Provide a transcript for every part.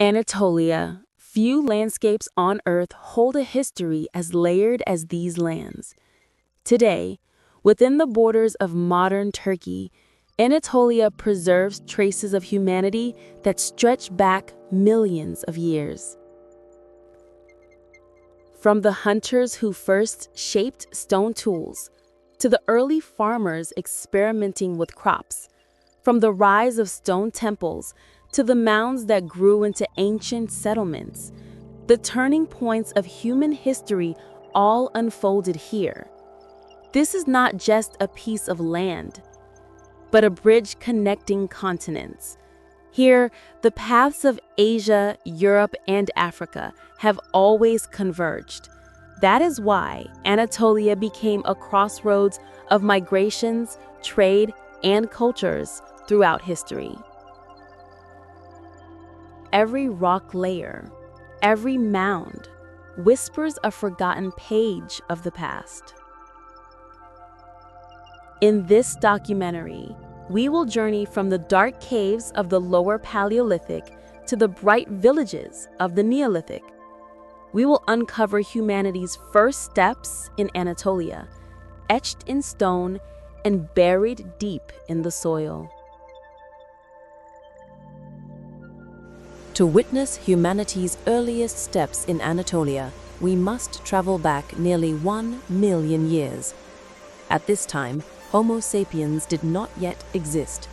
Anatolia. Few landscapes on Earth hold a history as layered as these lands. Today, within the borders of modern Turkey, Anatolia preserves traces of humanity that stretch back millions of years. From the hunters who first shaped stone tools, to the early farmers experimenting with crops, from the rise of stone temples to the mounds that grew into ancient settlements, the turning points of human history all unfolded here. This is not just a piece of land, but a bridge connecting continents. Here, the paths of Asia, Europe, and Africa have always converged. That is why Anatolia became a crossroads of migrations, trade, and cultures throughout history. Every rock layer, every mound, whispers a forgotten page of the past. In this documentary, we will journey from the dark caves of the lower Paleolithic to the bright villages of the Neolithic. We will uncover humanity's first steps in Anatolia, etched in stone and buried deep in the soil. To witness humanity's earliest steps in Anatolia, we must travel back nearly 1 million years. At this time, Homo sapiens did not yet exist.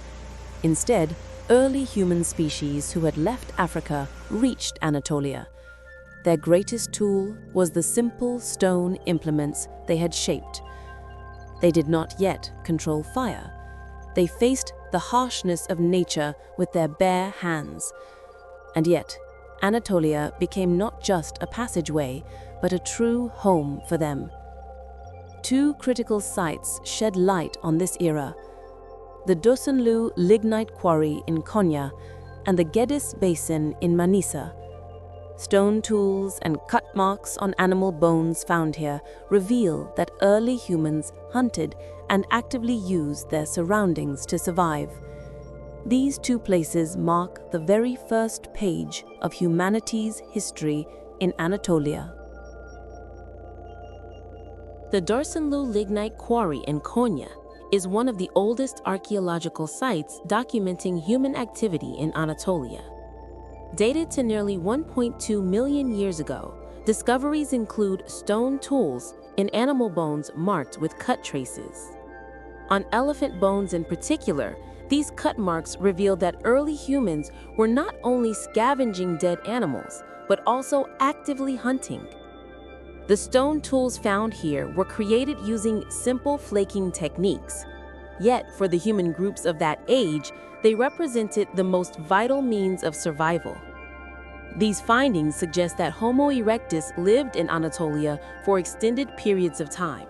Instead, early human species who had left Africa reached Anatolia. Their greatest tool was the simple stone implements they had shaped. They did not yet control fire. They faced the harshness of nature with their bare hands. And yet, Anatolia became not just a passageway, but a true home for them. Two critical sites shed light on this era: the Dursunlu lignite quarry in Konya and the Gediz Basin in Manisa. Stone tools and cut marks on animal bones found here reveal that early humans hunted and actively used their surroundings to survive. These two places mark the very first page of humanity's history in Anatolia. The Dursunlu lignite quarry in Konya is one of the oldest archaeological sites documenting human activity in Anatolia. Dated to nearly 1.2 million years ago, discoveries include stone tools and animal bones marked with cut traces. On elephant bones in particular, these cut marks reveal that early humans were not only scavenging dead animals, but also actively hunting. The stone tools found here were created using simple flaking techniques. Yet, for the human groups of that age, they represented the most vital means of survival. These findings suggest that Homo erectus lived in Anatolia for extended periods of time.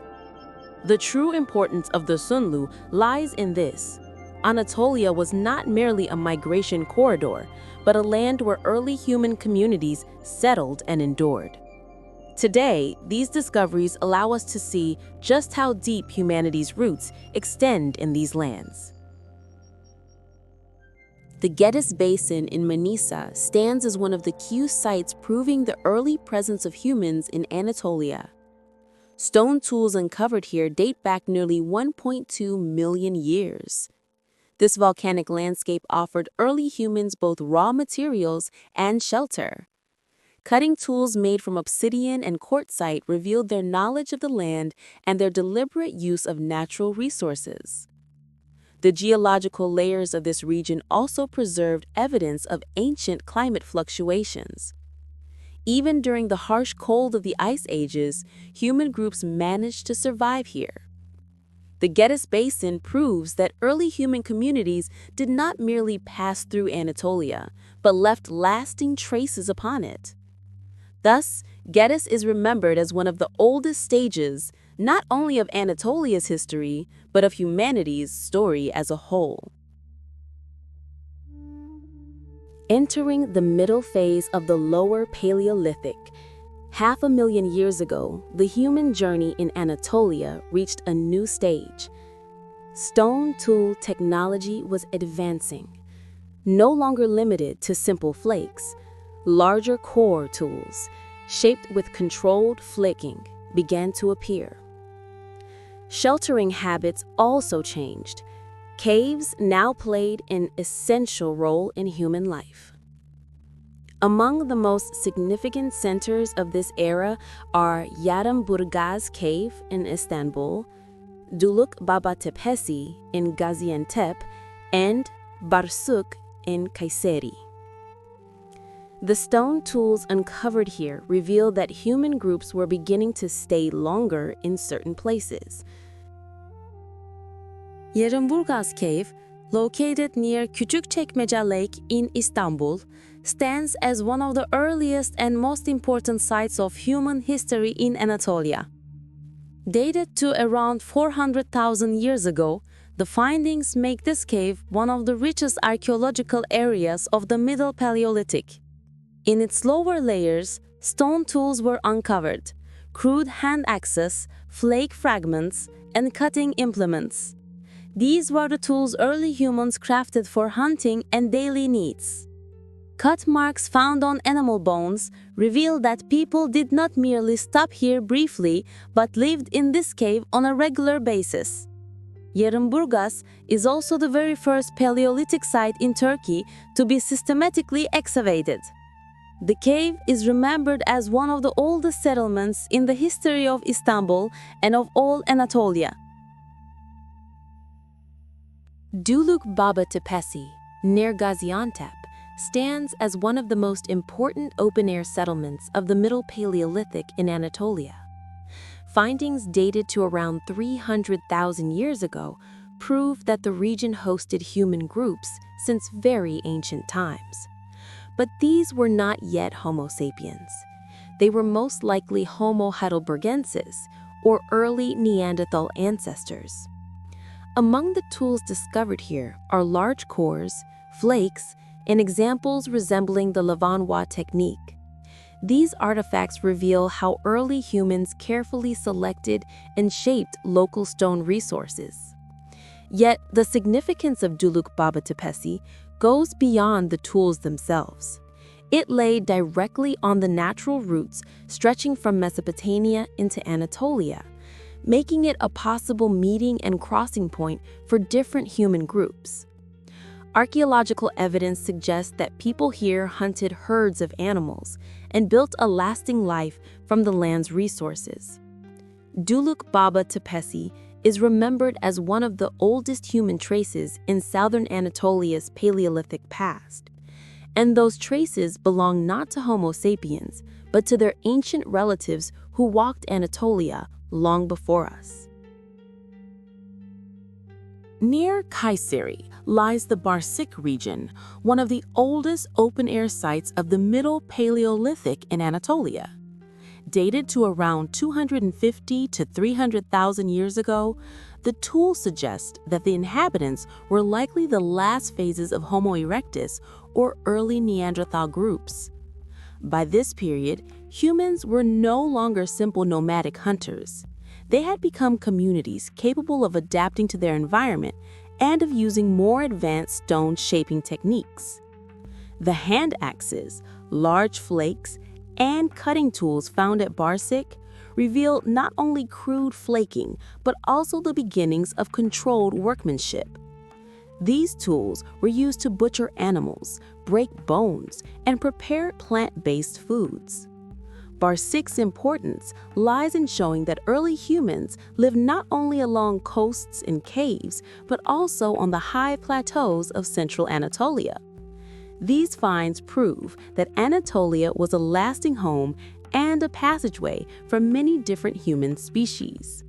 The true importance of the Dursunlu lies in this: Anatolia was not merely a migration corridor, but a land where early human communities settled and endured. Today, these discoveries allow us to see just how deep humanity's roots extend in these lands. The Gediz Basin in Manisa stands as one of the key sites proving the early presence of humans in Anatolia. Stone tools uncovered here date back nearly 1.2 million years. This volcanic landscape offered early humans both raw materials and shelter. Cutting tools made from obsidian and quartzite revealed their knowledge of the land and their deliberate use of natural resources. The geological layers of this region also preserved evidence of ancient climate fluctuations. Even during the harsh cold of the ice ages, human groups managed to survive here. The Gediz Basin proves that early human communities did not merely pass through Anatolia, but left lasting traces upon it. Thus, Gediz is remembered as one of the oldest stages, not only of Anatolia's history, but of humanity's story as a whole. Entering the middle phase of the lower Paleolithic, 500,000 years ago, the human journey in Anatolia reached a new stage. Stone tool technology was advancing, no longer limited to simple flakes. larger core tools, shaped with controlled flaking, began to appear. Sheltering habits also changed. Caves now played an essential role in human life. Among the most significant centers of this era are Yarımburgaz Cave in Istanbul, Dülük Babaesi in Gaziantep, and Barık in Kayseri. The stone tools uncovered here reveal that human groups were beginning to stay longer in certain places. Yarimburgaz Cave, located near Küçükçekmece Lake in Istanbul, stands as one of the earliest and most important sites of human history in Anatolia. Dated to around 400,000 years ago, the findings make this cave one of the richest archaeological areas of the Middle Paleolithic. In its lower layers, stone tools were uncovered, crude hand axes, flake fragments, and cutting implements. These were the tools early humans crafted for hunting and daily needs. Cut marks found on animal bones reveal that people did not merely stop here briefly but lived in this cave on a regular basis. Yarimburgaz is also the very first Paleolithic site in Turkey to be systematically excavated. The cave is remembered as one of the oldest settlements in the history of Istanbul and of all Anatolia. Dülük Babaesi, near Gaziantep, stands as one of the most important open-air settlements of the Middle Paleolithic in Anatolia. Findings dated to around 300,000 years ago prove that the region hosted human groups since very ancient times. But these were not yet Homo sapiens. They were most likely Homo heidelbergensis, or early Neanderthal ancestors. Among the tools discovered here are large cores, flakes, and examples resembling the fire.What technique. These artifacts reveal how early humans carefully selected and shaped local stone resources. Yet, the significance of Dülük Babaesi goes beyond the tools themselves. It lay directly on the natural roots stretching from Mesopotamia into Anatolia, making it a possible meeting and crossing point for different human groups. Archaeological evidence suggests that people here hunted herds of animals and built a lasting life from the land's resources. Dülük Babaesi is remembered as one of the oldest human traces in southern Anatolia's Paleolithic past. And those traces belong not to Homo sapiens, but to their ancient relatives who walked Anatolia long before us. Near Kayseri lies the Barık region, one of the oldest open-air sites of the Middle Paleolithic in Anatolia. Dated to around 250 to 300,000 years ago, the tools suggest that the inhabitants were likely the last phases of Homo erectus, or early Neanderthal groups. By this period, humans were no longer simple nomadic hunters. They had become communities capable of adapting to their environment and of using more advanced stone shaping techniques. The hand axes, large flakes, and cutting tools found at Barık reveal not only crude flaking, but also the beginnings of controlled workmanship. These tools were used to butcher animals, break bones, and prepare plant-based foods. Barık's importance lies in showing that early humans lived not only along coasts and caves, but also on the high plateaus of central Anatolia. These finds prove that Anatolia was a lasting home and a passageway for many different human species.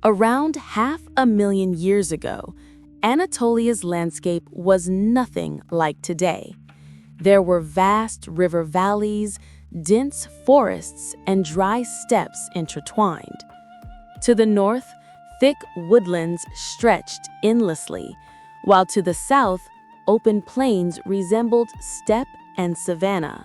Around 500,000 years ago, Anatolia's landscape was nothing like today. There were vast river valleys, dense forests, and dry steppes intertwined. To the north, thick woodlands stretched endlessly, while to the south, open plains resembled steppe and savanna.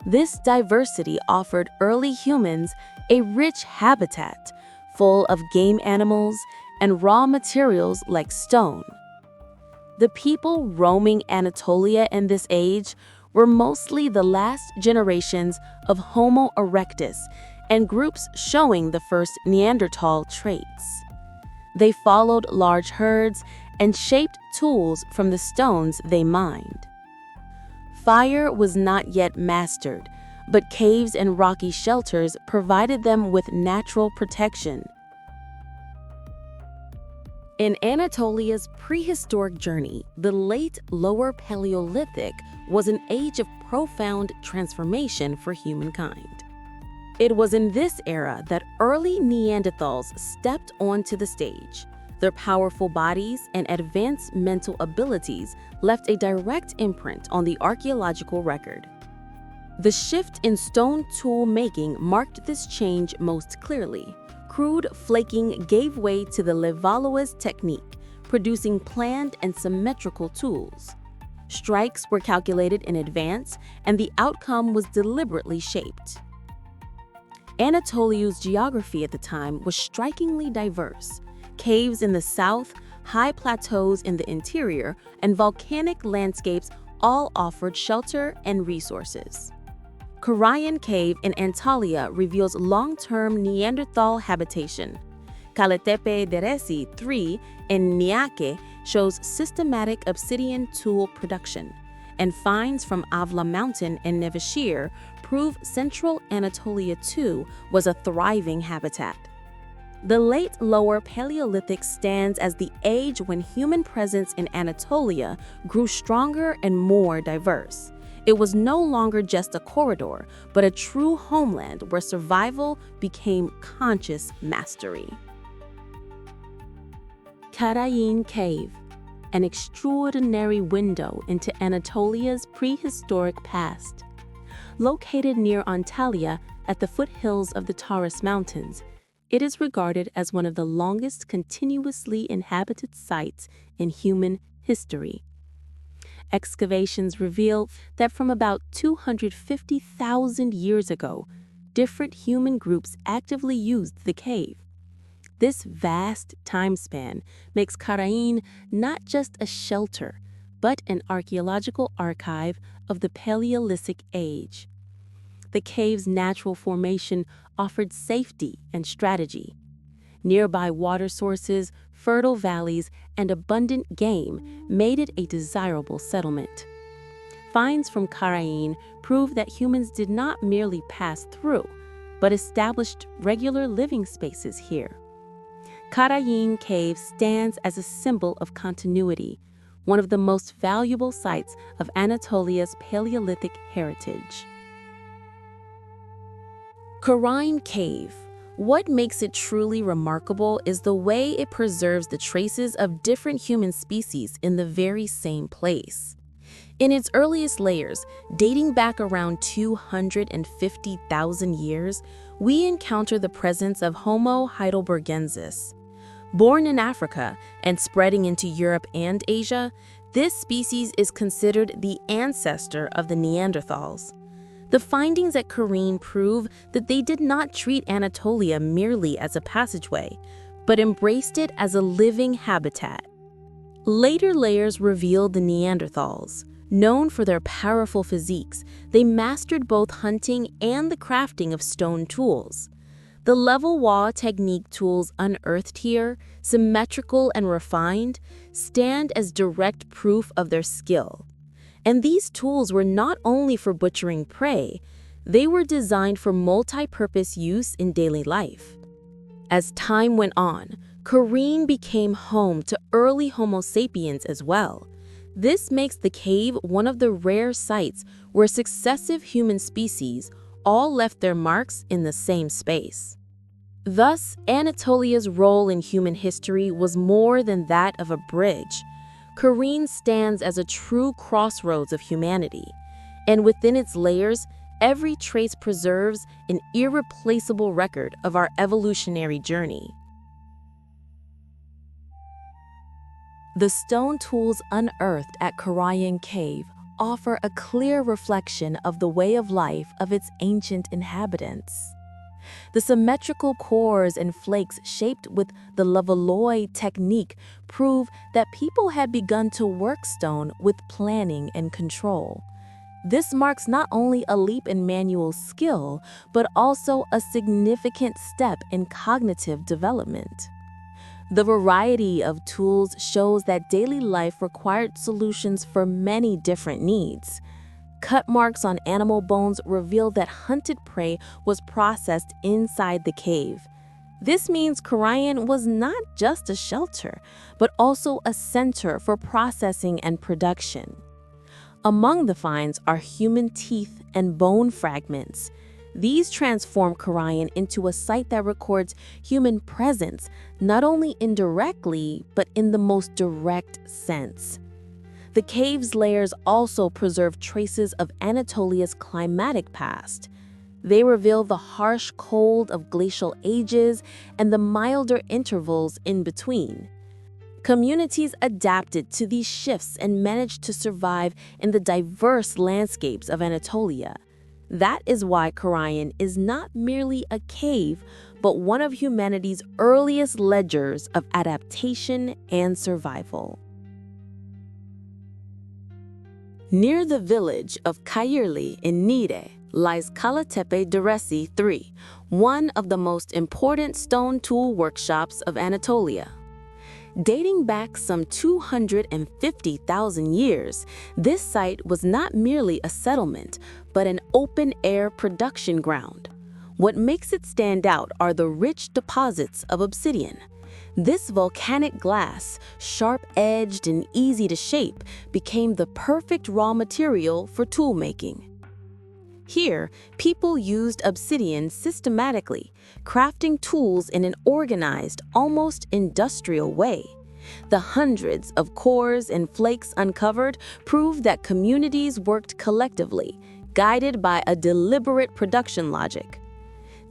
This diversity offered early humans a rich habitat, full of game animals and raw materials like stone. The people roaming Anatolia in this age were mostly the last generations of Homo erectus and groups showing the first Neanderthal traits. They followed large herds and shaped tools from the stones they mined. Fire was not yet mastered, but caves and rocky shelters provided them with natural protection. In Anatolia's prehistoric journey, the late Lower Paleolithic was an age of profound transformation for humankind. It was in this era that early Neanderthals stepped onto the stage. Their powerful bodies and advanced mental abilities left a direct imprint on the archaeological record. The shift in stone tool making marked this change most clearly. Crude flaking gave way to the Levallois technique, producing planned and symmetrical tools. Strikes were calculated in advance, and the outcome was deliberately shaped. Anatolia's geography at the time was strikingly diverse. Caves in the south, high plateaus in the interior, and volcanic landscapes all offered shelter and resources. Karain Cave in Antalya reveals long-term Neanderthal habitation. Kaletepe Deresi 3 in Niğde shows systematic obsidian tool production, and finds from Avla Mountain in Nevşehir prove central Anatolia too was a thriving habitat. The late Lower Paleolithic stands as the age when human presence in Anatolia grew stronger and more diverse. It was no longer just a corridor, but a true homeland where survival became conscious mastery. Karain Cave, an extraordinary window into Anatolia's prehistoric past. Located near Antalya at the foothills of the Taurus Mountains, it is regarded as one of the longest continuously inhabited sites in human history. Excavations reveal that from about 250,000 years ago, different human groups actively used the cave. This vast time span makes Karain not just a shelter, but an archaeological archive of the Paleolithic age. The cave's natural formation offered safety and strategy. Nearby water sources, fertile valleys, and abundant game made it a desirable settlement. Finds from Karain prove that humans did not merely pass through, but established regular living spaces here. Karain Cave stands as a symbol of continuity, one of the most valuable sites of Anatolia's Paleolithic heritage. Karain Cave. What makes it truly remarkable is the way it preserves the traces of different human species in the very same place. In its earliest layers, dating back around 250,000 years, we encounter the presence of Homo heidelbergensis. Born in Africa and spreading into Europe and Asia, this species is considered the ancestor of the Neanderthals. The findings at Karain prove that they did not treat Anatolia merely as a passageway, but embraced it as a living habitat. Later layers revealed the Neanderthals. Known for their powerful physiques, they mastered both hunting and the crafting of stone tools. The level-wall technique tools unearthed here, symmetrical and refined, stand as direct proof of their skill. And these tools were not only for butchering prey, they were designed for multi-purpose use in daily life. As time went on, Karain became home to early Homo sapiens as well. This makes the cave one of the rare sites where successive human species all left their marks in the same space. Thus, Anatolia's role in human history was more than that of a bridge. Karain stands as a true crossroads of humanity, and within its layers, every trace preserves an irreplaceable record of our evolutionary journey. The stone tools unearthed at Karain Cave offer a clear reflection of the way of life of its ancient inhabitants. The symmetrical cores and flakes shaped with the levallois technique prove that people had begun to work stone with planning and control. This marks not only a leap in manual skill, but also a significant step in cognitive development. The variety of tools shows that daily life required solutions for many different needs. Cut marks on animal bones reveal that hunted prey was processed inside the cave. This means Karain was not just a shelter, but also a center for processing and production. Among the finds are human teeth and bone fragments. These transform Karain into a site that records human presence, not only indirectly, but in the most direct sense. The cave's layers also preserve traces of Anatolia's climatic past. They reveal the harsh cold of glacial ages and the milder intervals in between. Communities adapted to these shifts and managed to survive in the diverse landscapes of Anatolia. That is why Karain is not merely a cave, but one of humanity's earliest ledgers of adaptation and survival. Near the village of Kayseri in Niğde lies Kaletepe Deresi III, one of the most important stone tool workshops of Anatolia. Dating back some 250,000 years, this site was not merely a settlement, but an open-air production ground. What makes it stand out are the rich deposits of obsidian. This volcanic glass, sharp-edged and easy to shape, became the perfect raw material for tool making. Here, people used obsidian systematically, crafting tools in an organized, almost industrial way. The hundreds of cores and flakes uncovered prove that communities worked collectively, guided by a deliberate production logic.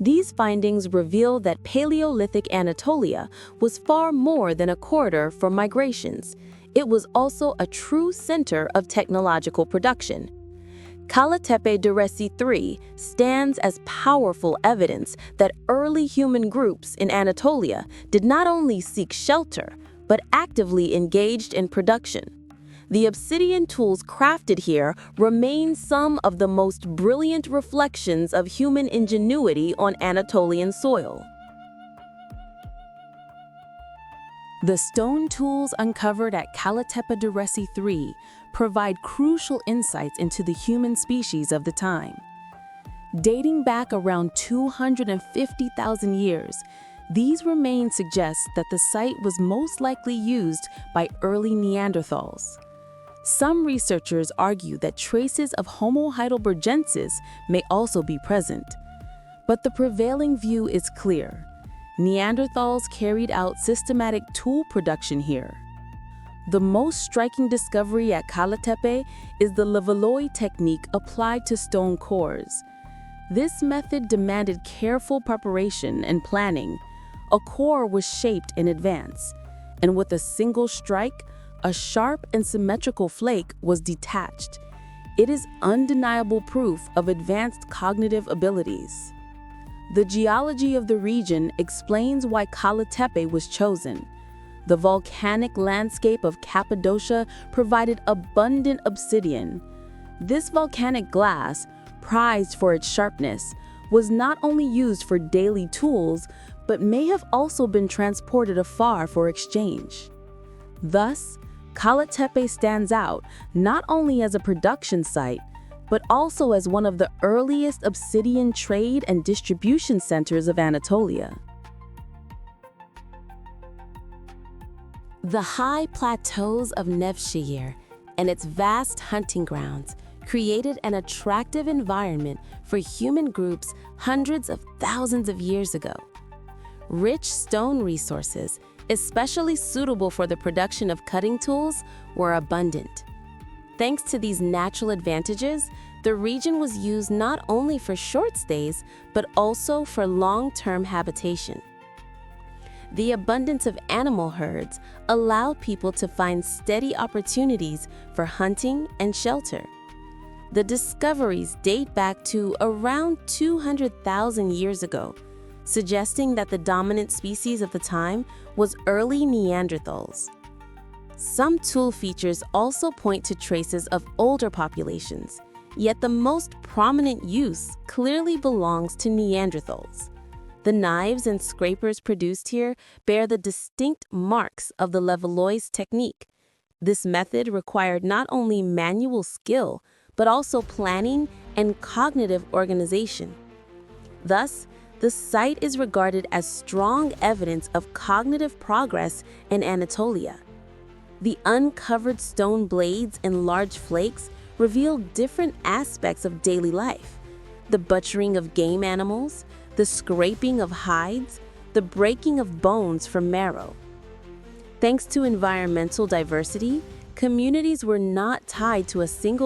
These findings reveal that Paleolithic Anatolia was far more than a corridor for migrations. It was also a true center of technological production. Kaletepe Deresi III stands as powerful evidence that early human groups in Anatolia did not only seek shelter, but actively engaged in production. The obsidian tools crafted here remain some of the most brilliant reflections of human ingenuity on Anatolian soil. The stone tools uncovered at Kaletepe Deresi III provide crucial insights into the human species of the time. Dating back around 250,000 years, these remains suggest that the site was most likely used by early Neanderthals. Some researchers argue that traces of Homo heidelbergensis may also be present. But the prevailing view is clear. Neanderthals carried out systematic tool production here. The most striking discovery at Kaletepe is the levallois technique applied to stone cores. This method demanded careful preparation and planning. A core was shaped in advance, and with a single strike, a sharp and symmetrical flake was detached. It is undeniable proof of advanced cognitive abilities. The geology of the region explains why Kaletepe was chosen. The volcanic landscape of Cappadocia provided abundant obsidian. This volcanic glass, prized for its sharpness, was not only used for daily tools, but may have also been transported afar for exchange. Thus, Kaletepe stands out not only as a production site, but also as one of the earliest obsidian trade and distribution centers of Anatolia. The high plateaus of Nevşehir and its vast hunting grounds created an attractive environment for human groups hundreds of thousands of years ago. Rich stone resources, especially suitable for the production of cutting tools, were abundant. Thanks to these natural advantages, the region was used not only for short stays, but also for long-term habitation. The abundance of animal herds allowed people to find steady opportunities for hunting and shelter. The discoveries date back to around 200,000 years ago, suggesting that the dominant species of the time was early Neanderthals. Some tool features also point to traces of older populations, yet the most prominent use clearly belongs to Neanderthals. The knives and scrapers produced here bear the distinct marks of the levallois technique. This method required not only manual skill, but also planning and cognitive organization. Thus, the site is regarded as strong evidence of cognitive progress in Anatolia. The uncovered stone blades and large flakes reveal different aspects of daily life: the butchering of game animals, the scraping of hides, the breaking of bones for marrow. Thanks to environmental diversity, communities were not tied to a single